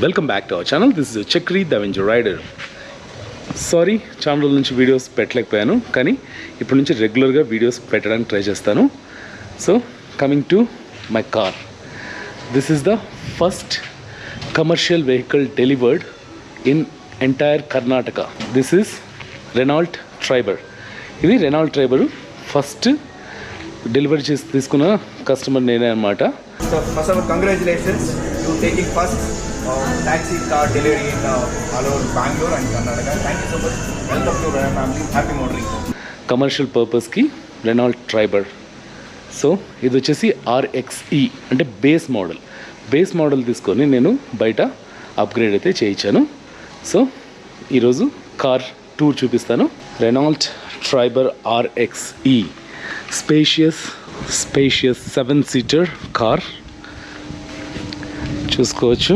Welcome back to our channel. This is Chakri the avenger rider. Sorry, channel నుంచి videos పెట్టలేకపోయాను, కానీ ఇప్పటి నుంచి రెగ్యులర్గా వీడియోస్ పెట్టడానికి ట్రై చేస్తాను. So coming to my car, this is the first commercial vehicle delivered in entire Karnataka. This is Renault Triber. ఇది Renault Triber first delivery చేసి తీసుకున్న కస్టమర్ నేనే అనమాట. So first of all, congratulations to taking first taxi car delivery in all over Bangalore and Karnataka. Thank you so much. Welcome to Renault family. Happy motoring. Commercial పర్పస్కి Renault Triber. So ఇది వచ్చేసి RXE అంటే base model తీసుకొని నేను బయట upgrade అయితే చేయించాను. So ఈరోజు కార్ టూర్ చూపిస్తాను. Renault Triber RXE spacious 7-seater car చూసుకోవచ్చు.